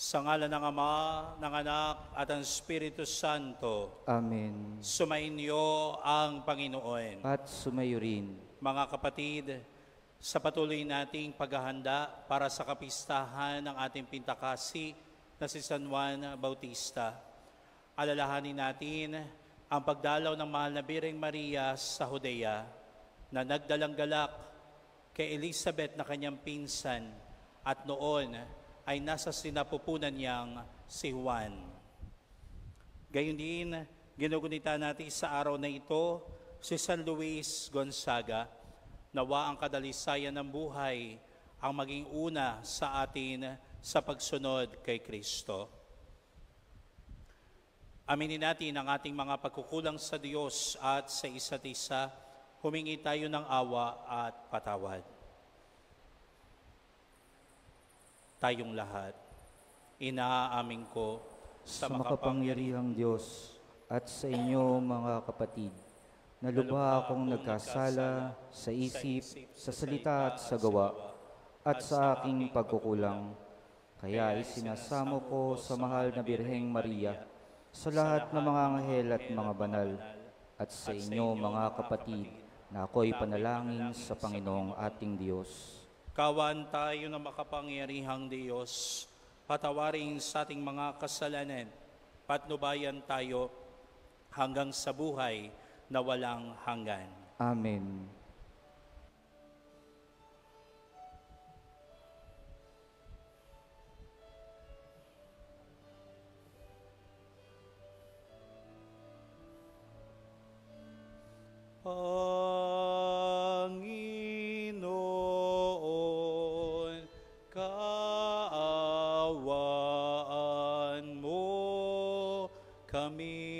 Sa ngalan ng Ama, ng Anak, at ng Espiritu Santo. Amen. Sumainyo ang Panginoon. At sumayo rin. Mga kapatid, sa patuloy nating paghahanda para sa kapistahan ng ating pintakasi na si San Juan Bautista, alalahanin natin ang pagdalaw ng mahal na Birheng Maria sa Judea na nagdalang galak kay Elizabeth na kanyang pinsan at noon ay nasa sinapupunan niyang si Juan. Gayon din, ginugunita natin sa araw na ito si San Luis Gonzaga. Nawa ang kadalisayan ng buhay ang maging una sa atin sa pagsunod kay Kristo. Aminin natin ang ating mga pagkukulang sa Diyos at sa isa't isa. Humingi tayo ng awa at patawad. Tayong lahat, inaamin ko sa makapangyarihang Diyos at sa inyo mga kapatid, na lubha akong nagkasala sa isip, sa salita at sa gawa, at sa aking pagkukulang. Kaya isinasamo ko sa mahal na Birheng Maria, sa lahat ng mga anghel at mga banal, at sa inyo mga kapatid, na ako'y panalangin sa Panginoong ating Diyos. Kawan tayo ng makapangyarihang Diyos, patawarin sa ating mga kasalanan, patnubayan tayo hanggang sa buhay na walang hanggan. Amen. Panginoon, kaawaan mo kami.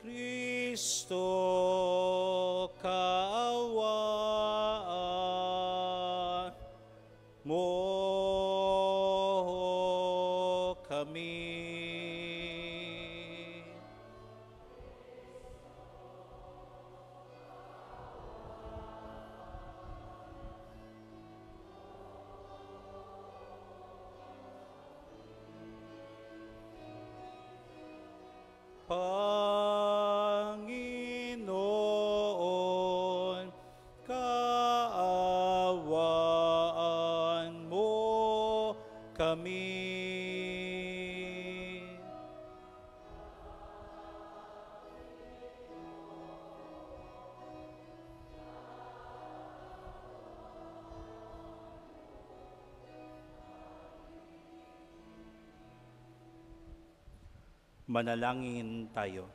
Kristo, kaawaan mo kami. Panginoon, kaawaan mo kami. Manalangin tayo.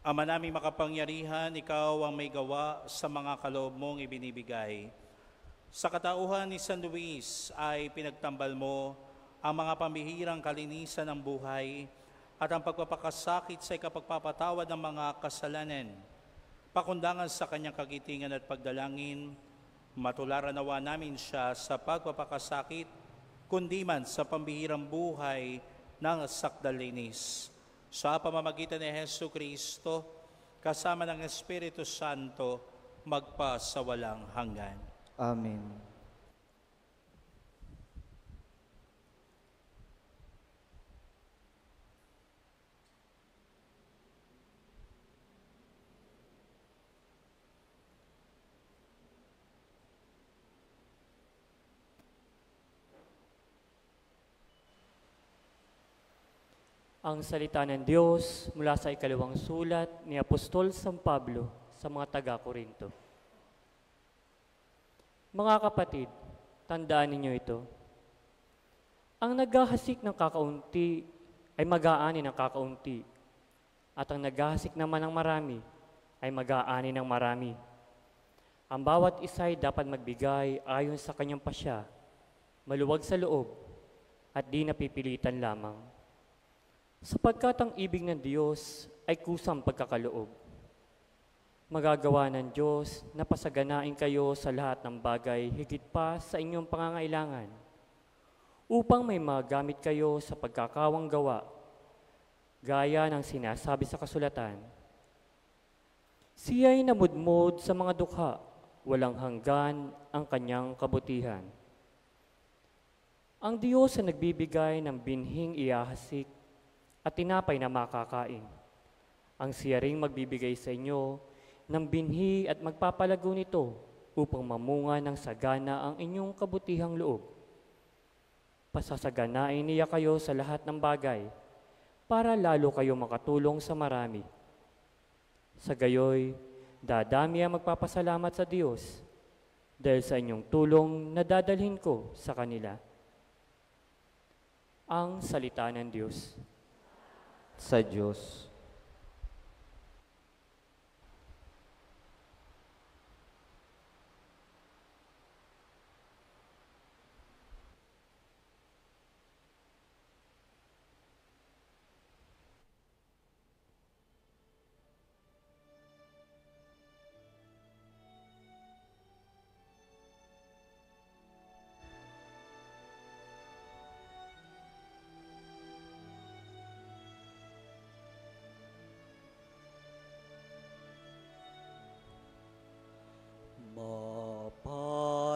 Ama naming makapangyarihan, Ikaw ang may gawa sa mga kaloob mong ibinibigay. Sa katauhan ni San Luis ay pinagtambal mo ang mga pambihirang kalinisan ng buhay at ang pagpapakasakit sa ikapagpapatawad ng mga kasalanan. Pakundangan sa kanyang kagitingan at pagdalangin, matularan nawa namin siya sa pagpapakasakit, kundi man sa pambihirang buhay ng sakdalinis. Sa pamamagitan ni Hesu Kristo, kasama ng Espiritu Santo, magpa sa walang hanggan. Amen. Ang salita ng Diyos mula sa ikalawang sulat ni Apostol San Pablo sa mga taga-Korinto. Mga kapatid, tandaan ninyo ito. Ang naghahasik ng kakaunti ay mag-aani ng kakaunti, at ang naghahasik naman ng marami ay mag-aani ng marami. Ang bawat isa ay dapat magbigay ayon sa kanyang pasya, maluwag sa loob, at di napipilitan lamang. Sapagkat ang ibig ng Diyos ay kusang pagkakaloob. Magagawa ng Diyos na pasaganain kayo sa lahat ng bagay higit pa sa inyong pangangailangan, upang may magamit kayo sa pagkakawang gawa, gaya ng sinasabi sa kasulatan. Siya'y namudmod sa mga dukha, walang hanggan ang kanyang kabutihan. Ang Diyos ay nagbibigay ng binhing iahasik at tinapay na makakain. Ang siya ring magbibigay sa inyo ng binhi at magpapalago nito upang mamunga ng sagana ang inyong kabutihang loob. Pasasaganain niya kayo sa lahat ng bagay para lalo kayo makatulong sa marami. Sa gayoy, dadami ang magpapasalamat sa Diyos dahil sa inyong tulong na dadalhin ko sa kanila. Ang salita ng Diyos. Sa Diyos.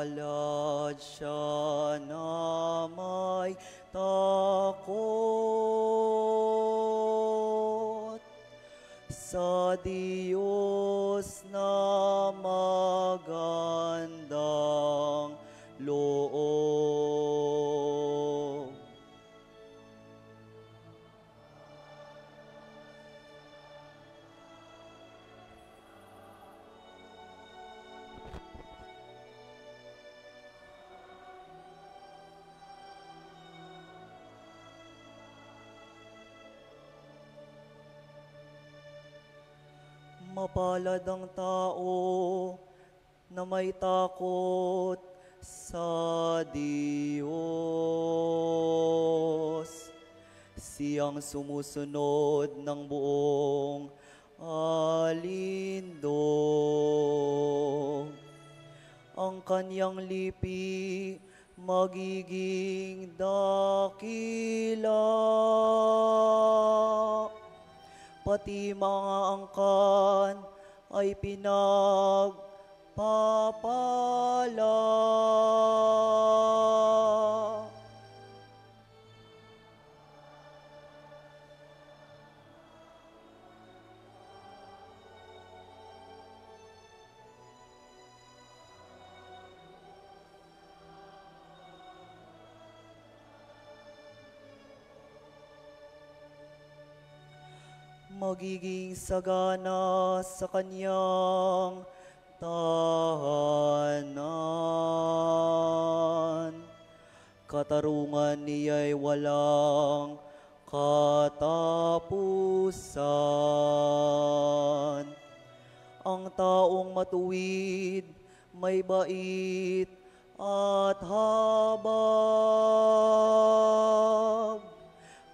Mapalad siya na may takot sa Diyos na magandang loob. Mapalad ang tao na may takot sa Diyos. Siyang sumusunod ng buong alindog. Ang kanyang lipi magiging dakila. Pati mga angkan ay pinagpapala. Magiging sagana sa kanyang tahanan. Katarungan niya'y walang katapusan. Ang taong matuwid, may bait at habag.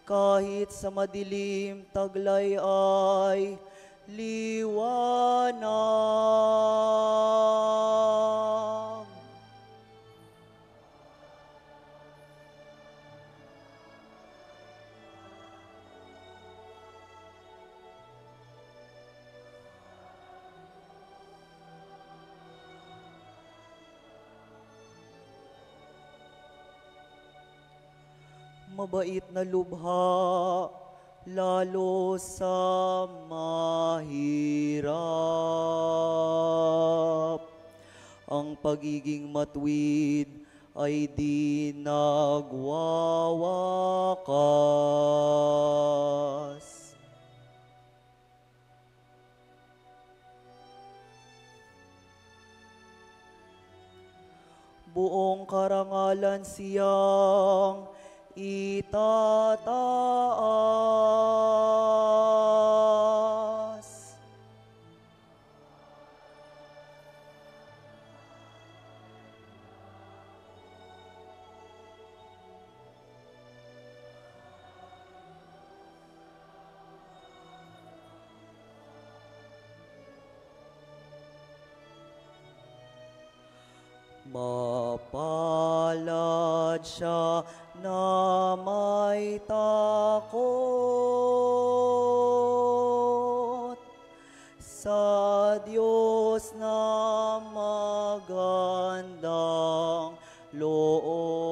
Kahit sa madilim taglay ay liwanag. Mabait na lubha, lalo sa mahirap. Ang pagiging matuwid ay di nagwawakas. Buong karangalan siyang itataas. Mapalad siya na may takot sa Diyos na magandang loob.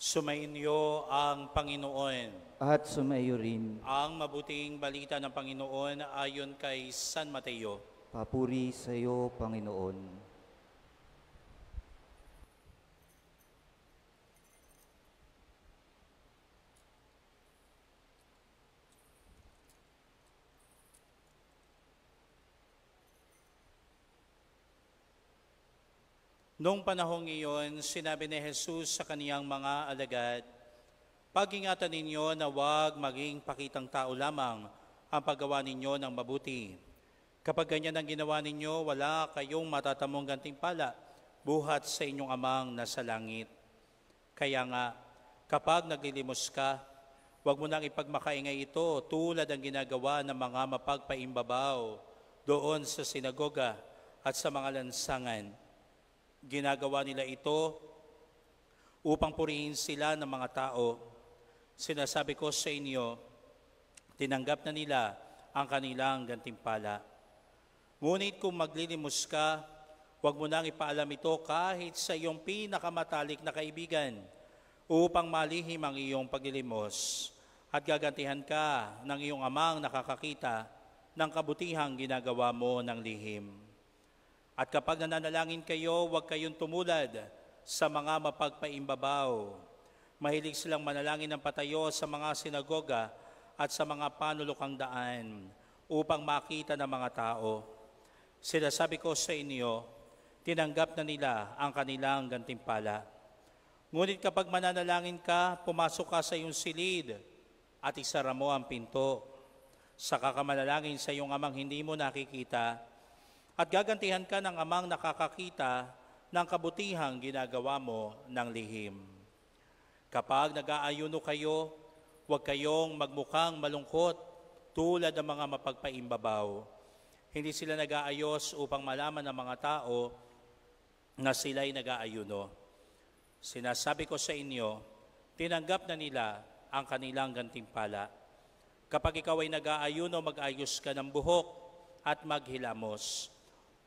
Sumainyo ang Panginoon. At sumayo rin. Ang mabuting balita ng Panginoon ayon kay San Mateo. Papuri sa iyo, Panginoon. Noong panahong iyon, sinabi ni Jesus sa kaniyang mga alagad, "Pag-ingatan ninyo na huwag maging pakitang tao lamang ang paggawa ninyo ng mabuti. Kapag ganyan ang ginawa ninyo, wala kayong matatamong gantimpala buhat sa inyong amang nasa langit. Kaya nga, kapag naglilimos ka, huwag mo nang ipagmakaingay ito tulad ang ginagawa ng mga mapagpaimbabaw doon sa sinagoga at sa mga lansangan. Ginagawa nila ito upang purihin sila ng mga tao. Sinasabi ko sa inyo, tinanggap na nila ang kanilang gantimpala. Ngunit kung maglilimos ka, huwag mo nang ipaalam ito kahit sa iyong pinakamatalik na kaibigan upang malihim ang iyong paglilimos at gagantihan ka ng iyong amang nakakakita ng kabutihang ginagawa mo ng lihim. At kapag nananalangin kayo, huwag kayong tumulad sa mga mapagpaimbabaw. Mahilig silang manalangin ng patayo sa mga sinagoga at sa mga panulokang daan upang makita ng mga tao. Sinasabi ko sa inyo, tinanggap na nila ang kanilang gantimpala. Ngunit kapag mananalangin ka, pumasok ka sa iyong silid at isara mo ang pinto. Saka ka manalangin sa iyong amang hindi mo nakikita, at gagantihan ka ng amang nakakakita ng kabutihang ginagawa mo ng lihim. Kapag nag-aayuno kayo, huwag kayong magmukhang malungkot tulad ng mga mapagpaimbabaw. Hindi sila nag-aayos upang malaman ng mga tao na sila'y nag-aayuno. Sinasabi ko sa inyo, tinanggap na nila ang kanilang gantimpala. Kapag ikaw ay nag-aayuno, mag-ayos ka ng buhok at maghilamos,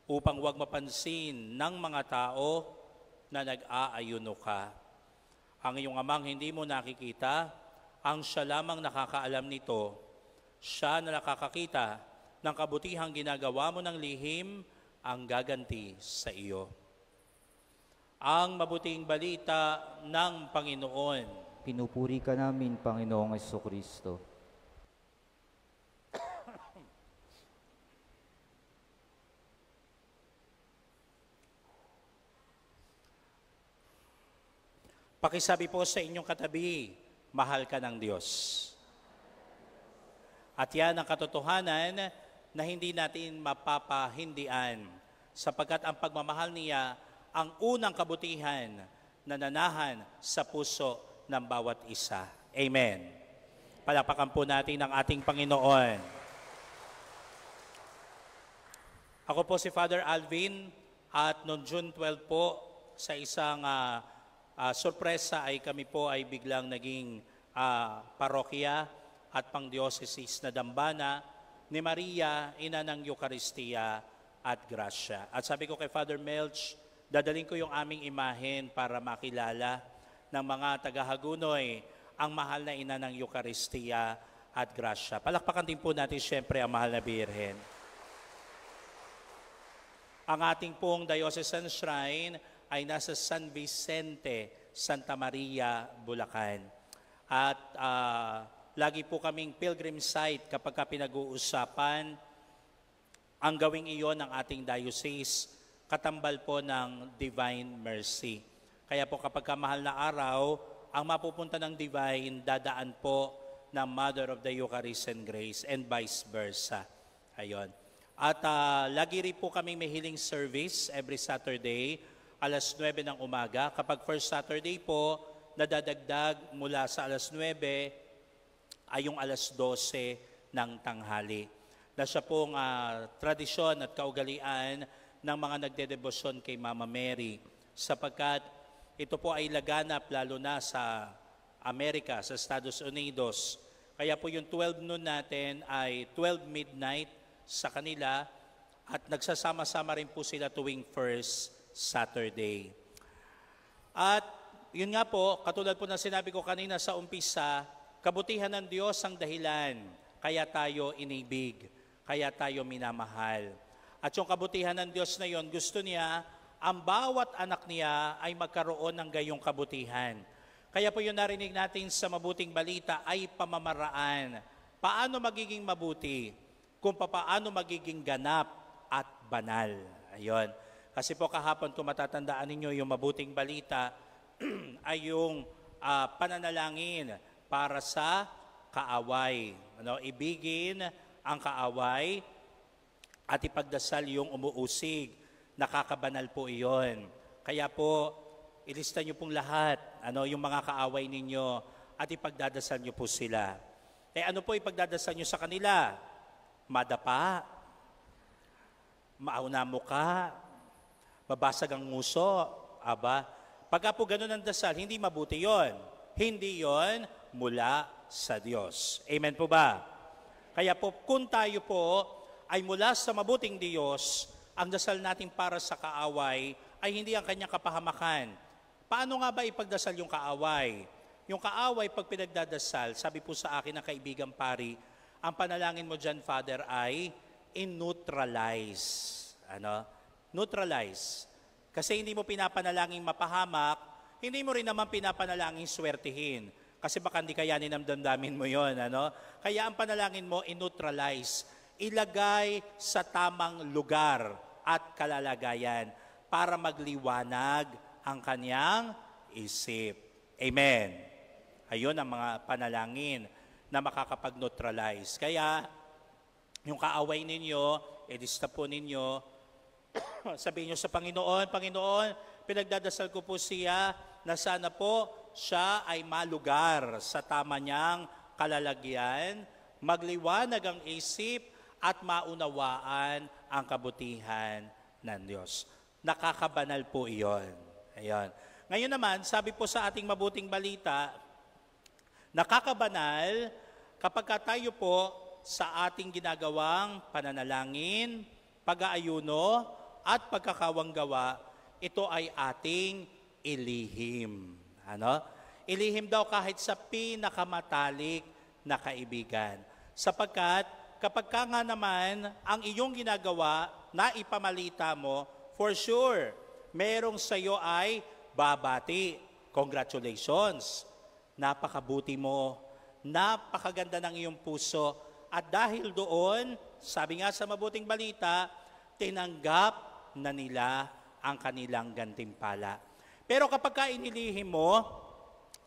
upang huwag mapansin ng mga tao na nag-aayuno ka. Ang iyong amang hindi mo nakikita, ang siya lamang nakakaalam nito. Siya na nakakakita ng kabutihang ginagawa mo ng lihim, ang gaganti sa iyo." Ang mabuting balita ng Panginoon. Pinupuri ka namin, Panginoong Jesucristo. Pakisabi po sa inyong katabi, mahal ka ng Diyos. At yan ang katotohanan na hindi natin mapapahindian, sapagkat ang pagmamahal niya ang unang kabutihan na nanahan sa puso ng bawat isa. Amen. Palakpakan po natin ang ating Panginoon. Ako po si Father Alvin at noong June 12 po sa isang sorpresa ay kami po ay biglang naging parokya at pang-dioceses na dambana ni Maria, ina ng Eucharistia at Gracia. At sabi ko kay Father Melch, dadaling ko yung aming imahen para makilala ng mga taga-Hagunoy ang mahal na ina ng Eucharistia at Gracia. Palakpakan din po natin siyempre ang mahal na Birhen. Ang ating pong diocesan shrine ay nasa San Vicente, Santa Maria, Bulacan. At lagi po kaming pilgrim site kapag pinag-uusapan ang gawing iyon ng ating diocese, katambal po ng Divine Mercy. Kaya po kapag mahal na araw, ang mapupunta ng Divine, dadaan po ng Mother of the Eucharist and Grace and vice versa. Ayon. At lagi rin po kami may healing service every Saturday, alas 9 ng umaga. Kapag first Saturday po, nadadagdag mula sa alas 9 ay yung alas 12 ng tanghali. Na siya pong tradisyon at kaugalian ng mga nagdedebosyon kay Mama Mary, sapagkat ito po ay laganap lalo na sa Amerika, sa Estados Unidos. Kaya po yung 12 noon natin ay 12 midnight sa kanila at nagsasama-sama rin po sila tuwing first Saturday. At yun nga po, katulad po na sinabi ko kanina sa umpisa, kabutihan ng Diyos ang dahilan, kaya tayo inibig, kaya tayo minamahal. At yung kabutihan ng Diyos na yon, gusto niya, ang bawat anak niya ay magkaroon ng gayong kabutihan. Kaya po yung narinig natin sa mabuting balita ay pamamaraan. Paano magiging mabuti? Kung paano magiging ganap at banal. Ayun. Kasi po kahapon, kung matatandaan ninyo yung mabuting balita, ay yung pananalangin para sa kaaway. Ibigin ang kaaway at ipagdasal yung umuusig. Nakakabanal po iyon. Kaya po, ilista nyo pong lahat, yung mga kaaway ninyo at ipagdadasal nyo po sila. Ano po ipagdadasal nyo sa kanila? Madapa, mauna mo ka, mabasag ang nguso, aba. Pagka po ganun ang dasal, hindi mabuti yon. Hindi yon mula sa Diyos. Amen po ba? Kaya po, kung tayo po ay mula sa mabuting Diyos, ang dasal natin para sa kaaway ay hindi ang kanyang kapahamakan. Paano nga ba ipagdasal yung kaaway? Yung kaaway, pag pinagdadasal, sabi po sa akin ng kaibigang pari, ang panalangin mo dyan, Father, ay in-neutralize. Neutralize. Kasi hindi mo pinapanalangin mapahamak, hindi mo rin naman pinapanalangin swertihin. Kasi baka hindi kayanin ang damdamin mo yon. Kaya ang panalangin mo, in-neutralize. Ilagay sa tamang lugar at kalalagayan para magliwanag ang kanyang isip. Amen. Ayun ang mga panalangin na makakapag-neutralize. Kaya, yung kaaway ninyo, edista po ninyo, sabihin nyo sa Panginoon, Panginoon, pinagdadasal ko po siya na sana po siya ay malugar sa tama niyang kalalagyan, magliwanag ang isip, at maunawaan ang kabutihan ng Diyos. Nakakabanal po iyon. Ayan. Ngayon naman, sabi po sa ating mabuting balita, nakakabanal kapag tayo po sa ating ginagawang pananalangin, pag-aayuno, at pagkakawanggawa, ito ay ating ilihim. Ilihim daw kahit sa pinakamatalik na kaibigan. Sapagkat kapag ka nga naman ang iyong ginagawa na ipamalita mo, for sure, merong sa'yo ay babati. Congratulations! Napakabuti mo. Napakaganda ng iyong puso. At dahil doon, sabi nga sa mabuting balita, tinanggap na nila ang kanilang gantimpala. Pero kapag ka inilihim mo,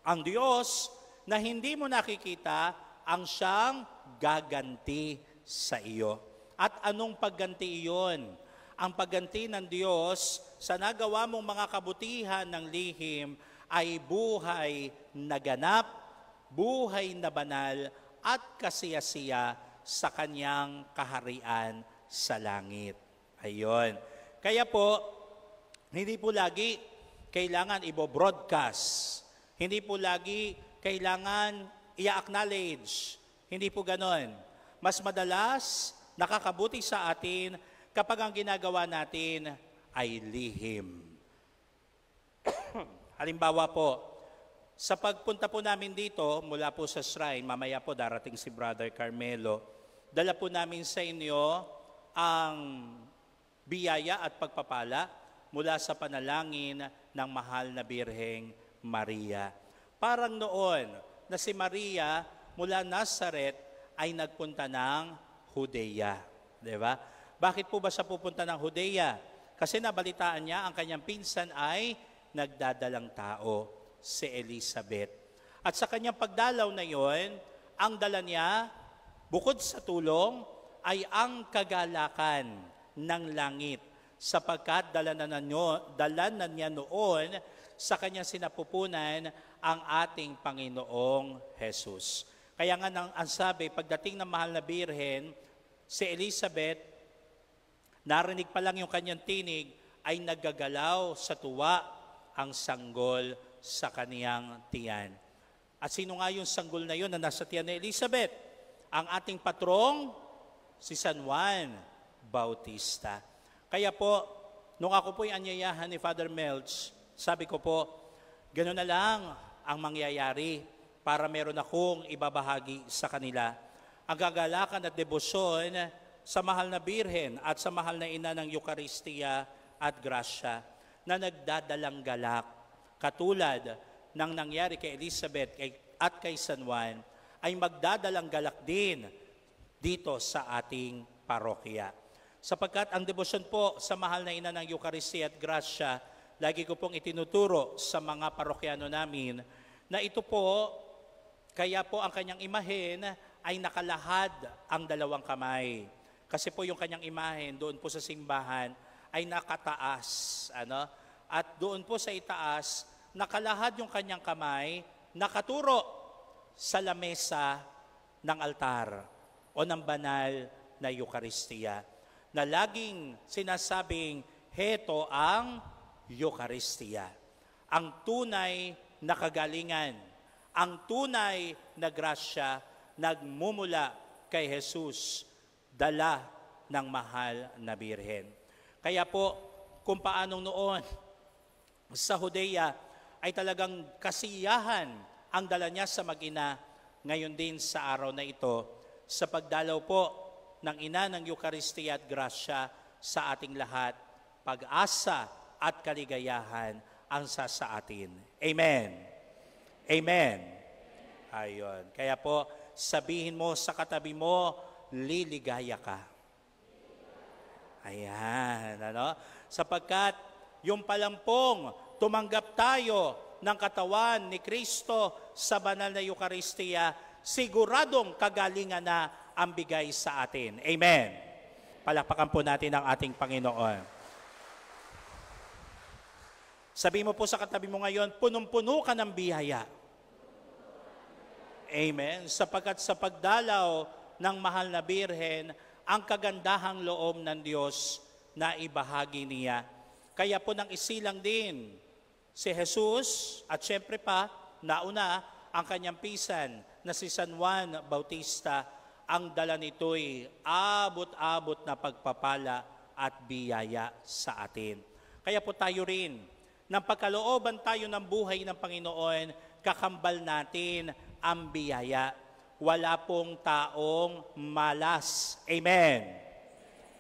ang Diyos na hindi mo nakikita, ang siyang gaganti sa iyo. At anong pagganti iyon? Ang pagganti ng Diyos sa nagawa mong mga kabutihan ng lihim ay buhay na ganap buhay na banal at kasiyasiya sa kanyang kaharian sa langit. Ayon. Kaya po, hindi po lagi kailangan i-broadcast. Hindi po lagi kailangan i-acknowledge. Hindi po ganon. Mas madalas, nakakabuti sa atin kapag ang ginagawa natin ay lihim. Halimbawa po, sa pagpunta po namin dito, mula po sa shrine, mamaya po darating si Brother Carmelo, dala po namin sa inyo ang biyaya at pagpapala mula sa panalangin ng mahal na Birheng Maria. Parang noon na si Maria mula Nazaret ay nagpunta ng Judea. Diba? Bakit po ba siya pupunta ng Judea? Kasi nabalitaan niya ang kanyang pinsan ay nagdadalang tao, si Elizabeth. At sa kanyang pagdalaw na yon, ang dala niya, bukod sa tulong, ay ang kagalakan ng langit, sapagkat dala na niya noon sa kanyang sinapupunan ang ating Panginoong Jesus. Kaya nga ang sabi, pagdating ng mahal na Birhen, si Elizabeth, narinig pa lang yung kanyang tinig, ay naggagalaw sa tuwa ang sanggol sa kaniyang tiyan. At sino nga yung sanggol na yun na nasa tiyan ni Elizabeth? Ang ating patrong, si San Juan Bautista. Kaya po, nung ako po'y anyayahan ni Father Melch, sabi ko po, gano'n na lang ang mangyayari para meron akong ibabahagi sa kanila. Ang gagalakan at debosyon sa mahal na Birhen at sa mahal na ina ng Eucharistia at Grasya na nagdadalang galak, katulad ng nangyari kay Elizabeth at kay San Juan, ay magdadalang galak din dito sa ating parokya. Sapagkat ang debosyon po sa mahal na ina ng Eucharistia at Grasya, lagi ko pong itinuturo sa mga parokyano namin na ito po, kaya po ang kanyang imahen ay nakalahad ang dalawang kamay. Kasi po yung kanyang imahen doon po sa simbahan ay nakataas. At doon po sa itaas, nakalahad yung kanyang kamay, nakaturo sa lamesa ng altar o ng banal na Eucharistia, na laging sinasabing, heto ang Eucharistia. Ang tunay na kagalingan, ang tunay na grasya, nagmumula kay Jesus, dala ng mahal na Birhen. Kaya po, kung paanong noon, sa Judea ay talagang kasiyahan ang dala niya sa mag-ina, ngayon din sa araw na ito, sa pagdalaw po ng ina ng Eucharistia at Grasya sa ating lahat, pag-asa at kaligayahan ang sa atin. Amen. Amen. Ayon. Kaya po, sabihin mo sa katabi mo, liligaya ka. Ayan, sapagkat yung palampong tumanggap tayo ng katawan ni Kristo sa banal na Eucharistia, siguradong kagalingan na ang bigay sa atin. Amen. Palakpakan po natin ang ating Panginoon. Sabi mo po sa katabi mo ngayon, punong-puno ka ng biyaya. Amen. Sapagkat sa pagdalaw ng mahal na Birhen, ang kagandahang loob ng Diyos na ibahagi niya. Kaya po nang isilang din si Jesus at syempre pa, nauna ang kanyang pisan na si San Juan Bautista, ang dala nito'y abot-abot na pagpapala at biyaya sa atin. Kaya po tayo rin, nang pagkalooban tayo ng buhay ng Panginoon, kakambal natin ang biyaya. Wala pong taong malas. Amen.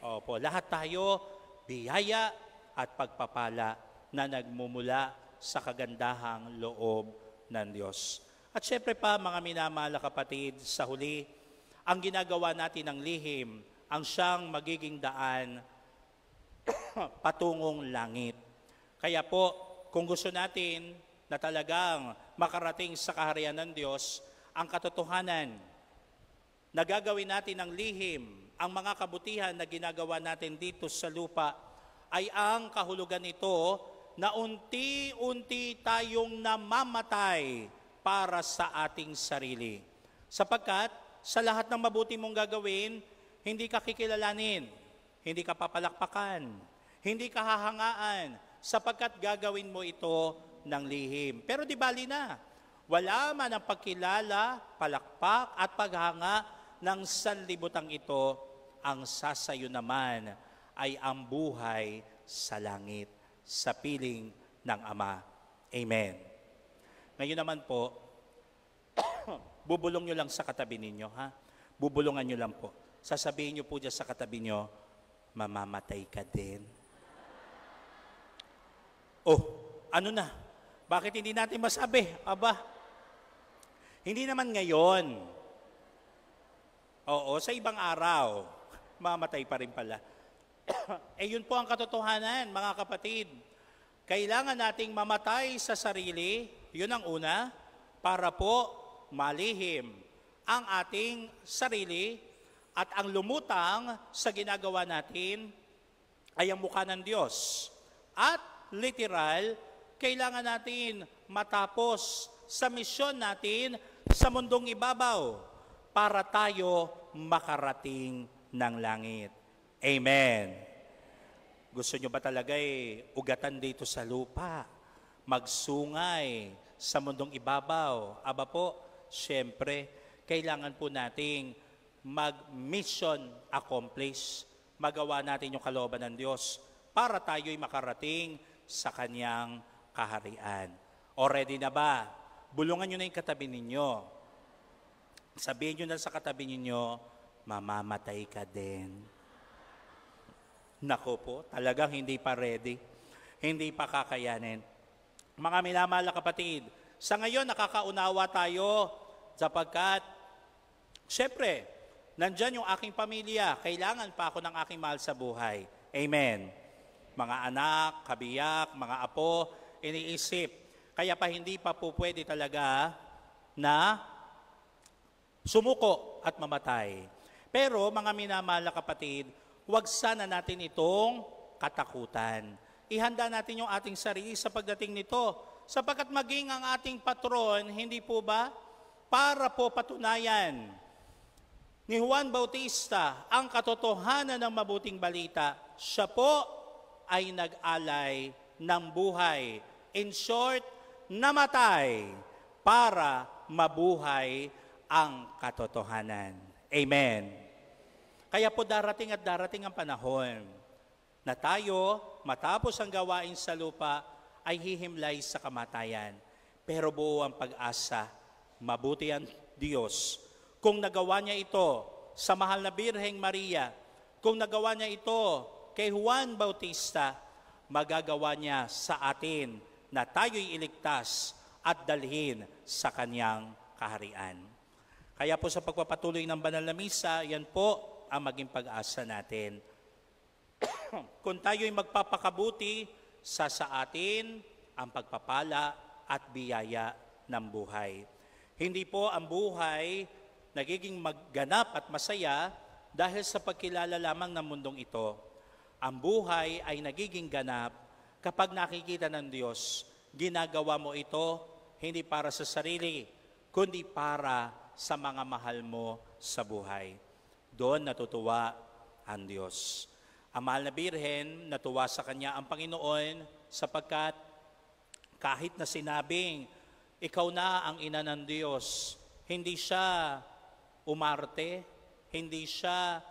Opo, lahat tayo biyaya at pagpapala na nagmumula sa kagandahang loob ng Diyos. At syempre pa, mga minamahal na kapatid, sa huli, ang ginagawa natin ng lihim, ang siyang magiging daan patungong langit. Kaya po, kung gusto natin na talagang makarating sa kaharian ng Diyos, ang katotohanan na gagawin natin ng lihim, ang mga kabutihan na ginagawa natin dito sa lupa, ay ang kahulugan nito na unti-unti tayong namamatay para sa ating sarili. Sapagkat sa lahat ng mabuti mong gagawin, hindi ka kikilalanin, hindi ka papalakpakan, hindi ka hahangaan, sapagkat gagawin mo ito ng lihim. Pero di bali na, wala man ang pagkilala, palakpak at paghanga ng sanlibutang ito, ang sasayo naman ay ang buhay sa langit, sa piling ng Ama. Amen. Ngayon naman po, bubulong nyo lang sa katabi ninyo, ha? Bubulungan nyo lang po. Sasabihin nyo po dyan sa katabi nyo, mamamatay ka din. Oh, ano na? Bakit hindi natin masabi? Aba, hindi naman ngayon. Oo, sa ibang araw, mamatay pa rin pala. Eh yun po ang katotohanan, mga kapatid. Kailangan nating mamatay sa sarili, yun ang una, para po malihim ang ating sarili at ang lumutang sa ginagawa natin ay ang mukha ng Diyos. At literal, kailangan natin matapos sa misyon natin sa mundong ibabaw para tayo makarating ng langit. Amen. Gusto nyo ba talaga ugatan dito sa lupa? Magsungay sa mundong ibabaw? Aba po, syempre, kailangan po nating mag-mission accomplish. Magawa natin yung kalooban ng Diyos para tayo'y makarating sa Kanyang kaharian. O ready na ba? Bulungan nyo na yung katabi ninyo. Sabihin nyo na sa katabi ninyo, mamamatay ka din. Nako po, talagang hindi pa ready. Hindi pa kakayanin. Mga minamahal na kapatid, sa ngayon nakakaunawa tayo sapagkat, syempre, nandyan yung aking pamilya. Kailangan pa ako ng aking mahal sa buhay. Amen. Mga anak, kabiyak, mga apo, iniisip. Kaya pa hindi pa po pwede talaga na sumuko at mamatay. Pero mga minamahal na kapatid, huwag sana natin itong katakutan. Ihanda natin yung ating sarili sa pagdating nito. Sapagkat maging ang ating patron, hindi po ba? Para po patunayan ni Juan Bautista ang katotohanan ng mabuting balita. Siya po ay nag-alay ng buhay. In short, namatay para mabuhay ang katotohanan. Amen. Kaya po darating at darating ang panahon na tayo, matapos ang gawain sa lupa, ay hihimlay sa kamatayan. Pero buo ang pag-asa, mabuti ang Diyos. Kung nagawa niya ito sa mahal na Birheng Maria, kung nagawa niya ito kay Juan Bautista, magagawa niya sa atin na tayo'y iligtas at dalhin sa Kanyang kaharian. Kaya po sa pagpapatuloy ng banal na misa, yan po ang maging pag-asa natin. Kung tayo'y magpapakabuti, sa atin ang pagpapala at biyaya ng buhay. Hindi po ang buhay nagiging magganap at masaya dahil sa pagkilala lamang ng mundong ito. Ang buhay ay nagiging ganap kapag nakikita ng Diyos, ginagawa mo ito hindi para sa sarili, kundi para sa mga mahal mo sa buhay. Doon natutuwa ang Diyos. Ang mahal na Birhen, natuwa sa kanya ang Panginoon sapagkat kahit na sinabing, ikaw na ang ina ng Diyos, hindi siya umarte, hindi siya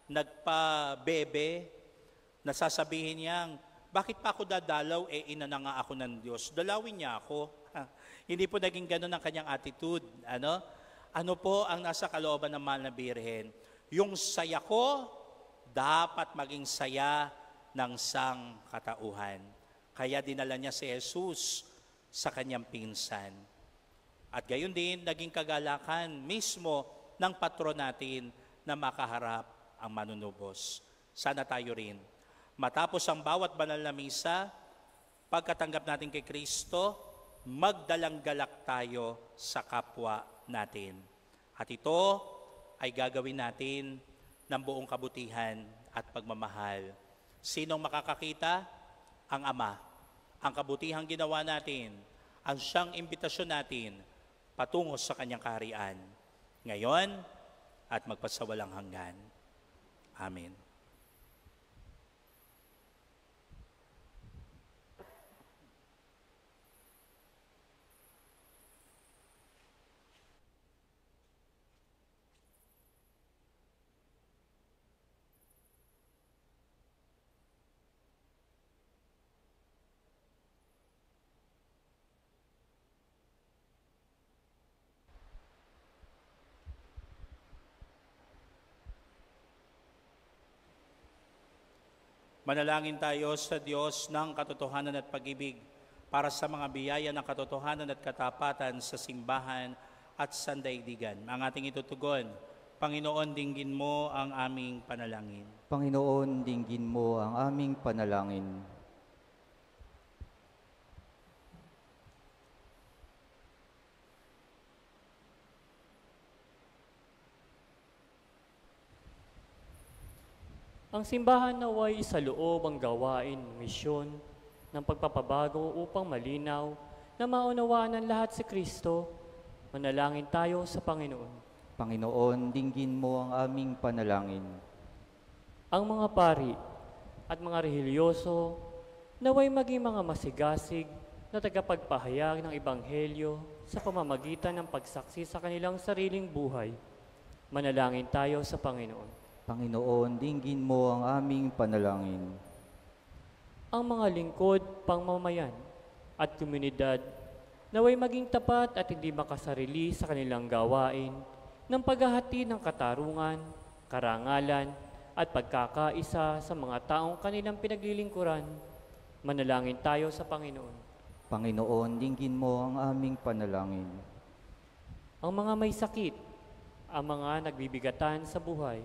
nagpabebe, nasasabihin niyang, bakit pa ako dadalaw, ina na nga ako ng Diyos. Dalawin niya ako. Hindi po naging ganun ang kanyang attitude. Ano po ang nasa kalooban ng mahal na Birhen? Yung saya ko, dapat maging saya ng sangkatauhan. Kaya dinala niya si Jesus sa kanyang pinsan. At gayon din, naging kagalakan mismo ng patron natin na makaharap ang manunubos. Sana tayo rin. Matapos ang bawat banal na misa, pagkatanggap natin kay Kristo, magdalang galak tayo sa kapwa natin. At ito ay gagawin natin ng buong kabutihan at pagmamahal. Sinong makakakita? Ang Ama. Ang kabutihang ginawa natin, ang siyang imbitasyon natin patungo sa kanyang kaharian, ngayon at magpasawalang hanggan. Amen. Manalangin tayo sa Diyos ng katotohanan at pag-ibig para sa mga biyaya ng katotohanan at katapatan sa simbahan at sandaigdigan. Ang ating itutugon, Panginoon, dinggin mo ang aming panalangin. Panginoon, dinggin mo ang aming panalangin. Ang simbahan naway sa loob ang gawain, misyon ng pagpapabago upang malinaw na maunawaan ng lahat si Kristo. Manalangin tayo sa Panginoon. Panginoon, dinggin mo ang aming panalangin. Ang mga pari at mga rehilyoso naway maging mga masigasig na tagapagpahayag ng Ebanghelyo sa pamamagitan ng pagsaksi sa kanilang sariling buhay. Manalangin tayo sa Panginoon. Panginoon, dinggin mo ang aming panalangin. Ang mga lingkod, pangmamayan at komunidad naway maging tapat at hindi makasarili sa kanilang gawain ng paghahatid ng katarungan, karangalan at pagkakaisa sa mga taong kanilang pinaglilingkuran. Manalangin tayo sa Panginoon. Panginoon, dinggin mo ang aming panalangin. Ang mga may sakit, ang mga nagbibigatan sa buhay,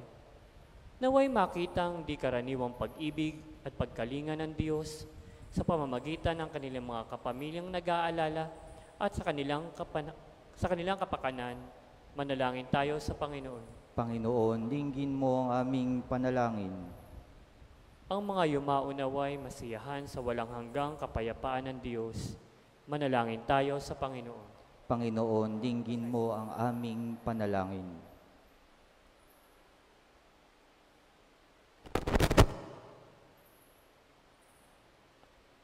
naway makitang di karaniwang pag-ibig at pagkalinga ng Diyos sa pamamagitan ng kanilang mga kapamilyang nag-aalala at sa kanilang kapakanan. Manalangin tayo sa Panginoon. Panginoon, dinggin mo ang aming panalangin. Ang mga yumaunaway masiyahan sa walang hanggang kapayapaan ng Diyos. Manalangin tayo sa Panginoon. Panginoon, dinggin mo ang aming panalangin.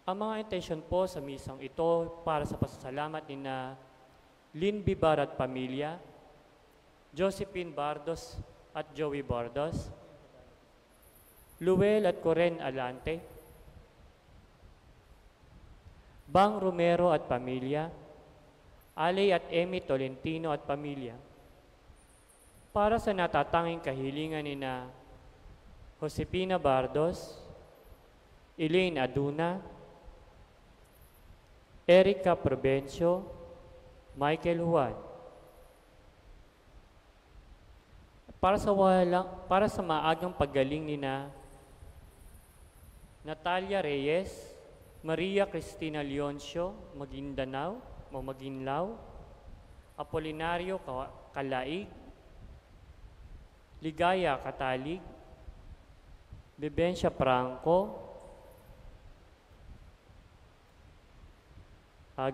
Ang mga intention po sa misang ito para sa pasasalamat ni na Lynn Bibar at pamilya, Josephine Bardos at Joey Bardos, Luel at Coren Alante, Bang Romero at pamilya, Alay at Emmy Tolentino at pamilya, para sa natatanging kahilingan ni na Josepina Bardos, Elaine Aduna, Erica Provencio, Michael Juan. Para sa maagang paggaling ni na Natalia Reyes, Maria Cristina Leoncio, Maginlao, Apolinario Kalaig, Ligaya Katalig, Bebencia Franco,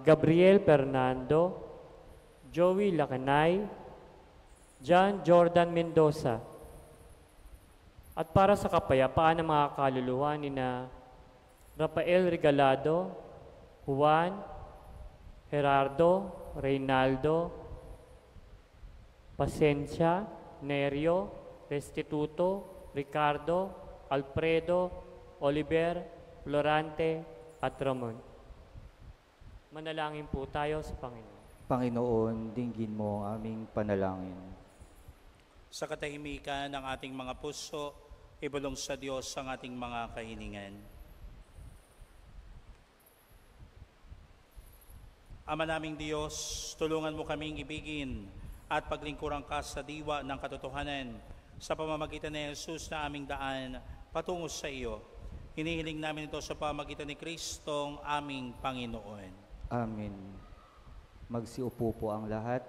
Gabriel Fernando, Joey Lacanay, John Jordan Mendoza. At para sa kapayapaan ng mga kaluluwa ni na Rafael Regalado, Juan, Gerardo, Reynaldo, Pasencia, Nerio, Restituto, Ricardo, Alfredo, Oliver, Florante, at Ramon. Manalangin po tayo sa Panginoon. Panginoon, dinggin mo ang aming panalangin. Sa katahimikan ng ating mga puso, ibulong sa Diyos ang ating mga kahilingan. Ama naming Diyos, tulungan mo kaming ibigin at paglingkuran ka sa diwa ng katotohanan sa pamamagitan ni Jesus na aming daan patungo sa iyo. Hinihiling namin ito sa pamamagitan ni Kristong aming Panginoon. Amen. Magsiupo po ang lahat.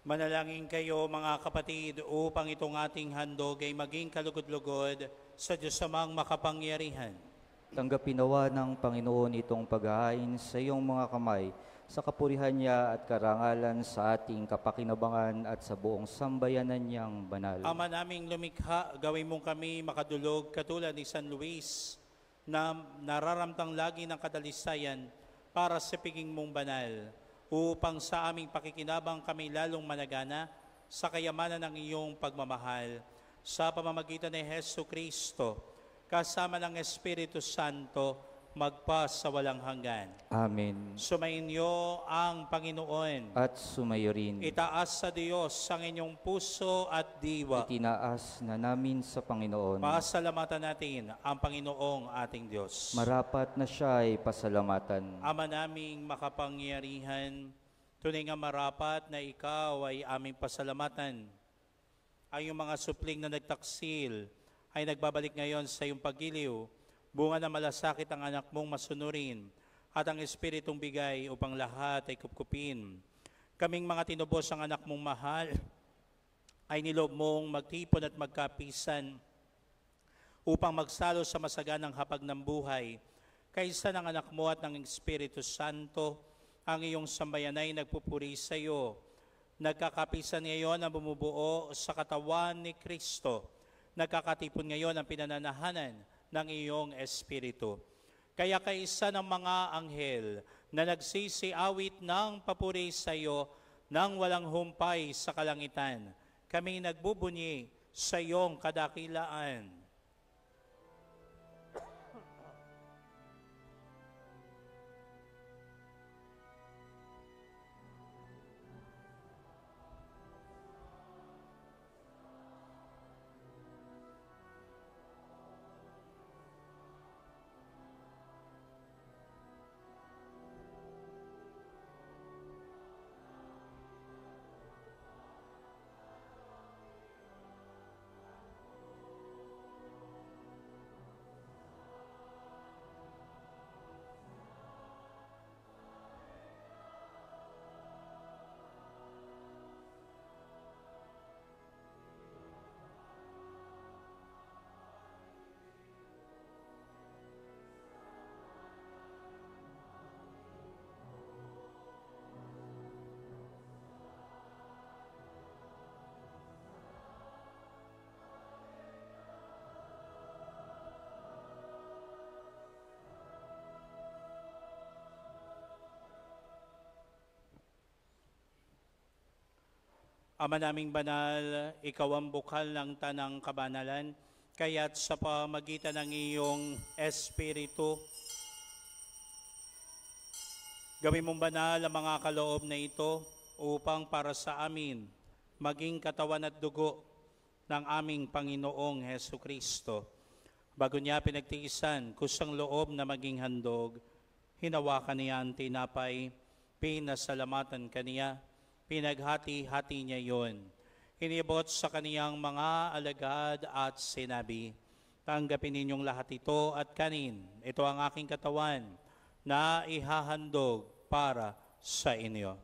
Manalangin kayo mga kapatid upang itong ating handog ay maging kalugod-lugod sa Diyos amang makapangyarihan. Tanggapin nawa ng Panginoon itong paghahain sa iyong mga kamay, sa kapurihan niya at karangalan sa ating kapakinabangan at sa buong sambayanan niyang banal. Ama naming lumikha, gawin mong kami makadulog katulad ni San Luis na nararamtang lagi ng kadalisayan para sa piging mong banal, upang sa aming pakikinabang kami lalong managana sa kayamanan ng iyong pagmamahal. Sa pamamagitan ni Hesu Kristo, kasama ng Espiritu Santo, magpa sa walang hanggan. Amen. Sumainyo ang Panginoon. At sumayo rin. Itaas sa Diyos ang inyong puso at diwa. Itinaas na namin sa Panginoon. Pasalamatan natin ang Panginoong ating Diyos. Marapat na siya ay pasalamatan. Ama naming makapangyarihan, tunay nga marapat na ikaw ay aming pasalamatan. Ang iyong mga supling na nagtaksil ay nagbabalik ngayon sa iyong paggiliw. Bunga na malasakit ang anak mong masunurin at ang Espiritong bigay upang lahat ay kupkupin. Kaming mga tinubos ang anak mong mahal ay nilob mong magtipon at magkapisan upang magsalo sa masaganang hapag ng buhay. Kaysa ng anak mo at ng Espiritu Santo, ang iyong sambayan ay nagpupuri sa iyo. Nagkakapisan ngayon ang bumubuo sa katawan ni Kristo. Nagkakatipon ngayon ang pinananahanan ng iyong Espiritu. Kaya kaisa ng mga anghel na nagsisiawit ng papuri sa iyo nang walang humpay sa kalangitan, kami nagbubunyi sa iyong kadakilaan. Ama naming banal, ikaw ang bukal ng tanang kabanalan, kaya't sa pamagitan ng iyong Espiritu, gawin mong banal ang mga kaloob na ito upang para sa amin maging katawan at dugo ng aming Panginoong Hesu Kristo. Bago niya pinagtiisan kusang loob na maging handog, hinawakan niya ang tinapay, pinasalamatan kaniya, pinaghati-hati niya yon. Inibot sa kaniyang mga alagad at sinabi, tanggapin ninyong lahat ito at kanin. Ito ang aking katawan na ihahandog para sa inyo.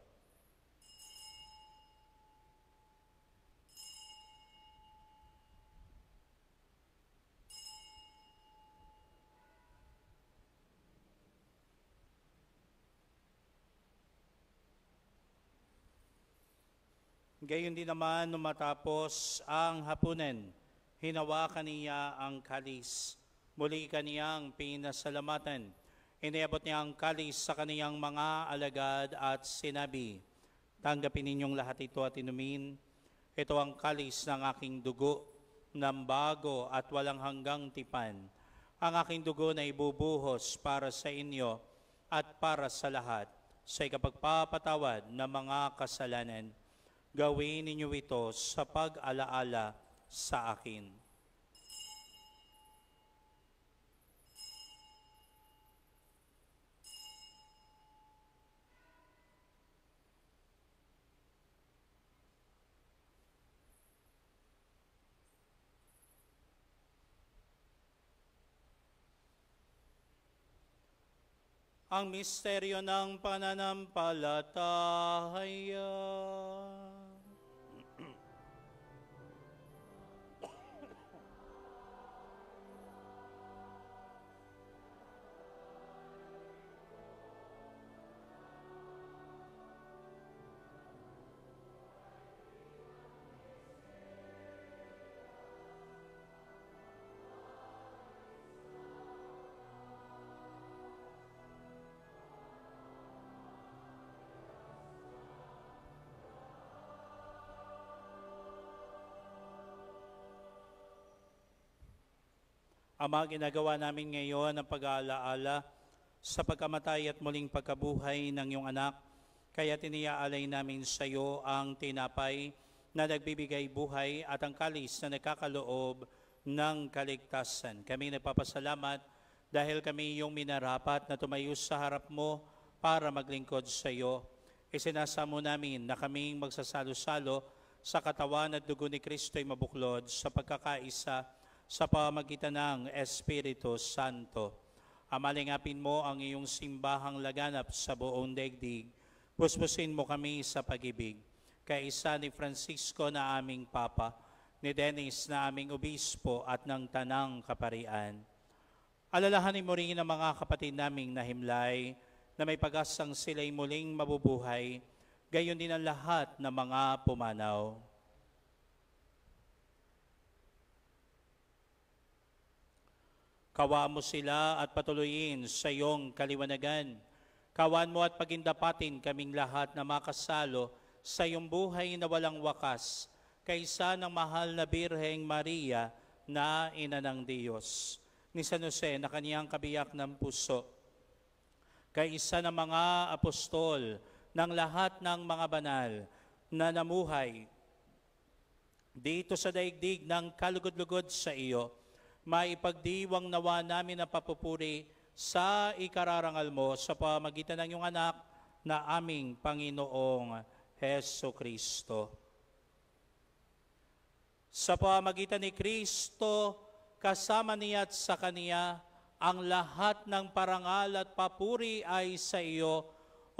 Gayon din naman nung matapos ang hapunan, hinawakan niya ang kalis. Muli kaniyang pinasalamatan. Iniabot niya ang kalis sa kaniyang mga alagad at sinabi, tanggapin ninyong lahat ito at inumin. Ito ang kalis ng aking dugo, ng bago at walang hanggang tipan. Ang aking dugo na ibubuhos para sa inyo at para sa lahat sa ikapagpapatawad ng mga kasalanan. Gawin ninyo ito sa pag-alaala sa akin. Ang misteryo ng pananampalataya. Ama, ginagawa namin ngayon ang pag-aalaala sa pagkamatay at muling pagkabuhay ng iyong anak. Kaya tiniyaalay namin sa iyo ang tinapay na nagbibigay buhay at ang kalis na nagkakaloob ng kaligtasan. Kami nagpapasalamat dahil kami iyong minarapat na tumayo sa harap mo para maglingkod sa iyo. Isinasamo namin na kaming magsasalo-salo sa katawan at dugo ni Kristo'y mabuklod sa pagkakaisa sa pamagitan ng Espiritu Santo. Amalingapin mo ang iyong simbahang laganap sa buong daigdig. Puspusin mo kami sa pag-ibig. Kaisa ni Francisco na aming Papa, ni Dennis na aming Obispo at ng Tanang Kaparian. Alalahanin mo rin ang mga kapatid naming nahimlay na may pag-asang sila'y muling mabubuhay, gayon din ang lahat ng mga pumanaw. Kawa mo sila at patuloyin sa iyong kaliwanagan. Kawan mo at pagindapatin kaming lahat na makasalo sa iyong buhay na walang wakas, kaysa ng mahal na Birheng Maria na Ina ng Diyos, ni San Jose na kaniyang kabiyak ng puso, kaysa ng mga apostol, ng lahat ng mga banal na namuhay dito sa daigdig ng kalugod-lugod sa iyo, maipagdiwang nawa namin ang papupuri sa ikararangal mo sa pamagitan ng iyong anak na aming Panginoong Heso Kristo. Sa pamagitan ni Kristo, kasama niya at sa Kaniya, ang lahat ng parangal at papuri ay sa iyo,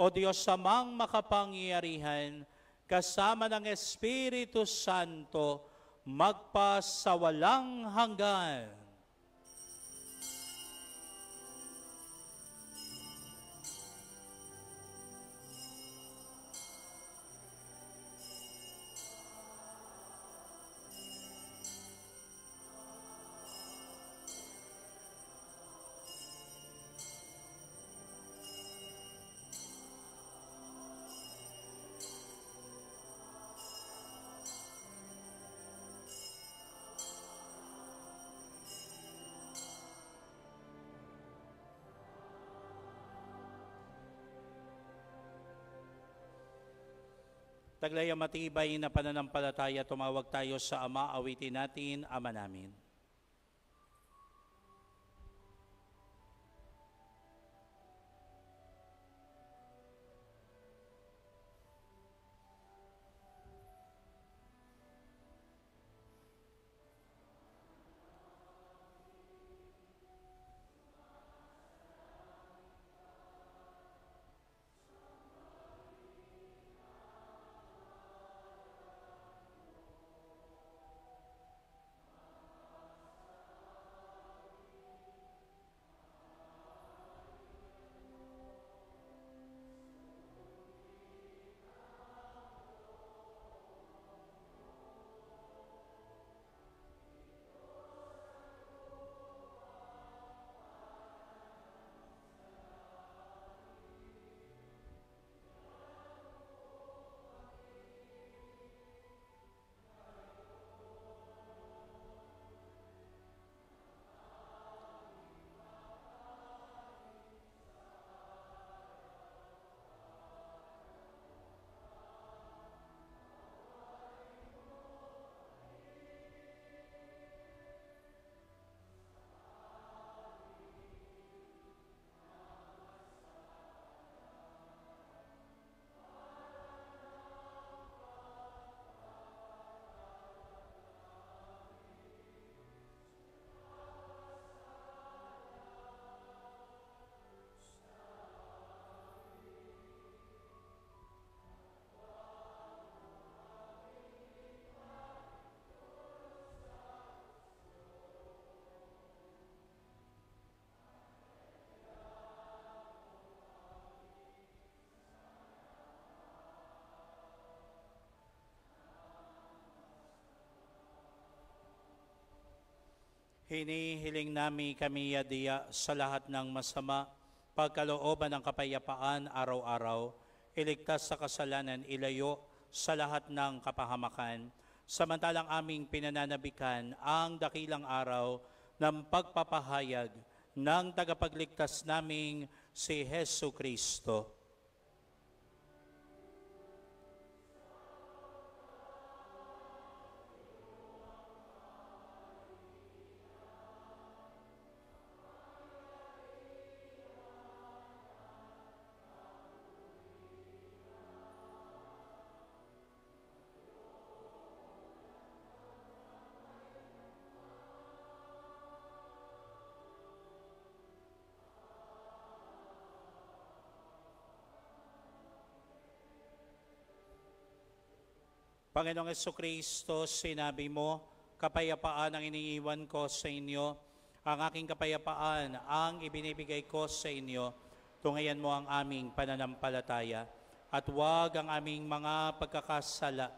o Diyos amang makapangyarihan, kasama ng Espiritu Santo, magpasawalang hanggan. Taglay ang matibay na pananampalataya, tumawag tayo sa Ama, awitin natin, Ama namin. Hinihiling namin kami yadiya sa lahat ng masama, pagkalooban ng kapayapaan araw-araw, iligtas sa kasalanan, ilayo sa lahat ng kapahamakan, samantalang aming pinananabikan ang dakilang araw ng pagpapahayag ng tagapagligtas naming si Hesu Kristo. Panginoong Jesucristo, sinabi mo, kapayapaan ang iniiwan ko sa inyo, ang aking kapayapaan ang ibinibigay ko sa inyo. Tungayan mo ang aming pananampalataya at huwag ang aming mga pagkakasala.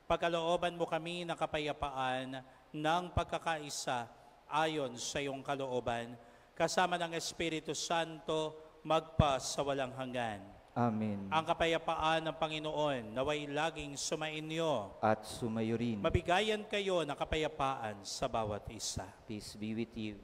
Pagkalooban mo kami ng kapayapaan ng pagkakaisa ayon sa iyong kalooban, kasama ng Espiritu Santo magpa sa walang hanggan. Amen. Ang kapayapaan ng Panginoon naway laging sumainyo. At sumayo rin. Mabigayan kayo ng kapayapaan sa bawat isa. Peace be with you.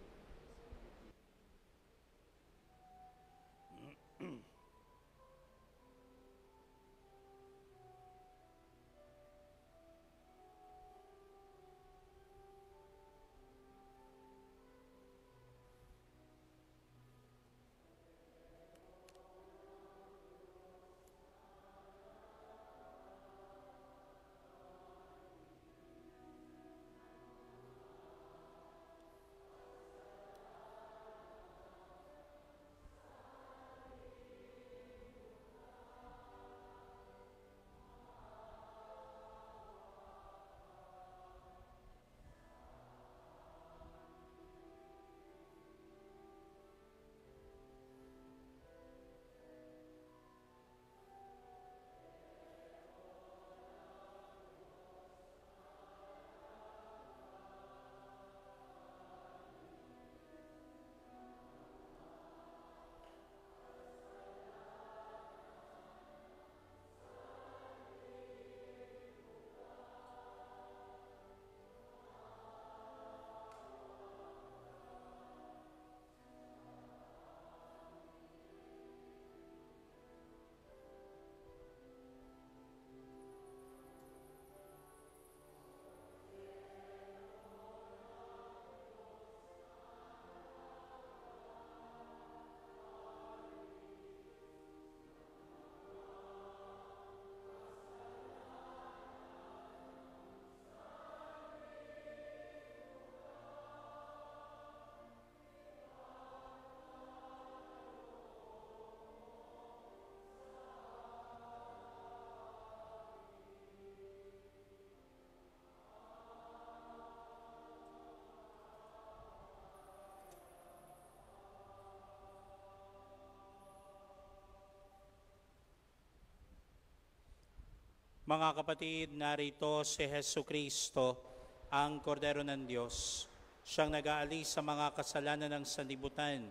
Mga kapatid, narito si Hesu Kristo, ang Kordero ng Diyos. Siyang nag-aalis sa mga kasalanan ng sanlibutan.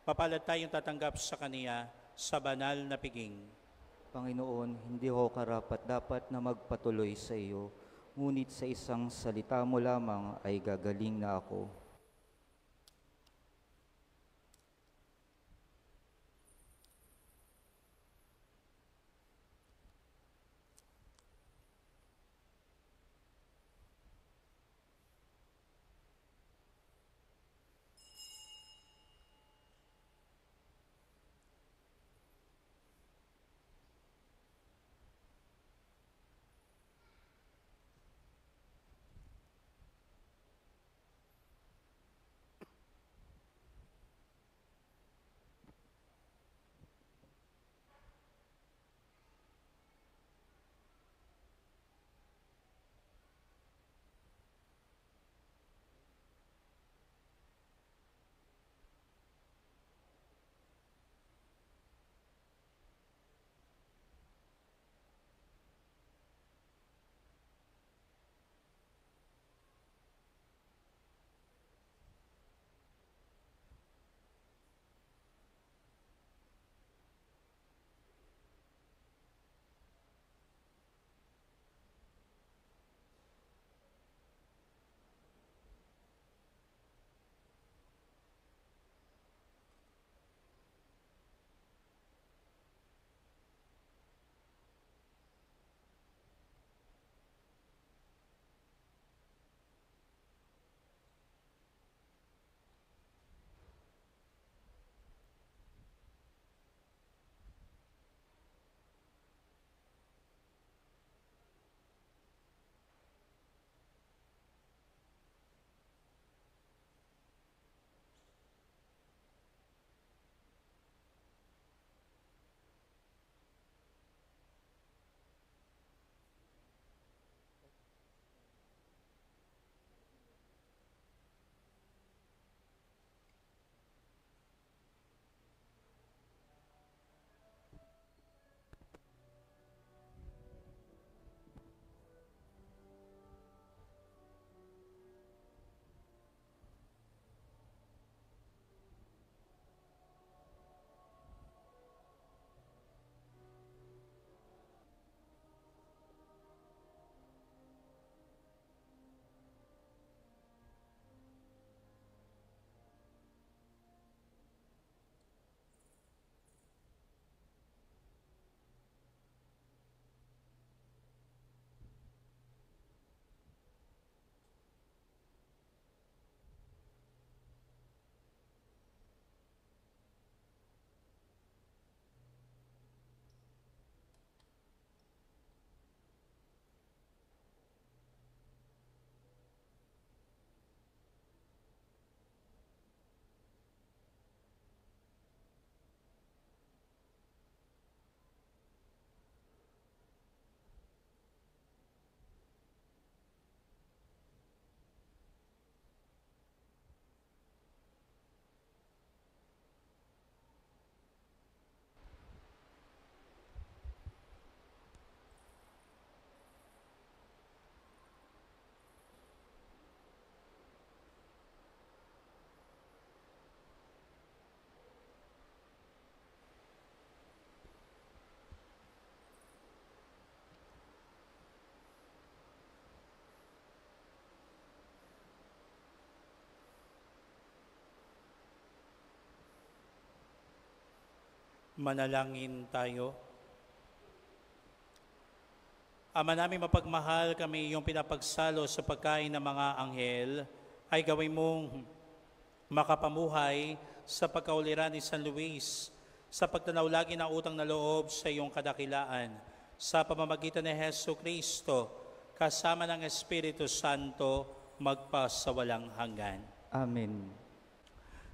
Mapalad tayong tatanggap sa Kaniya sa banal na piging. Panginoon, hindi ko karapat-dapat na magpatuloy sa iyo, ngunit sa isang salita mo lamang ay gagaling na ako. Manalangin tayo. Ama namin mapagmahal, kami yung pinapagsalo sa pagkain ng mga anghel, ay gawin mong makapamuhay sa pagkauliran ni San Luis, sa pagtanaw lagi ng utang na loob sa iyong kadakilaan, sa pamamagitan ni Hesu Kristo, kasama ng Espiritu Santo, magpasawalang hanggan. Amen.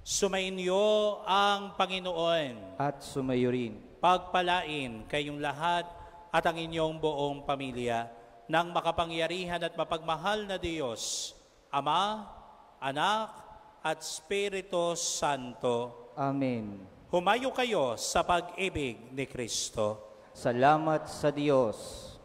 Sumainyo ang Panginoon. At sumayo rin. Pagpalain kayong lahat at ang inyong buong pamilya ng makapangyarihan at mapagmahal na Diyos, Ama, Anak, at Espiritu Santo. Amen. Humayo kayo sa pag-ibig ni Kristo. Salamat sa Diyos.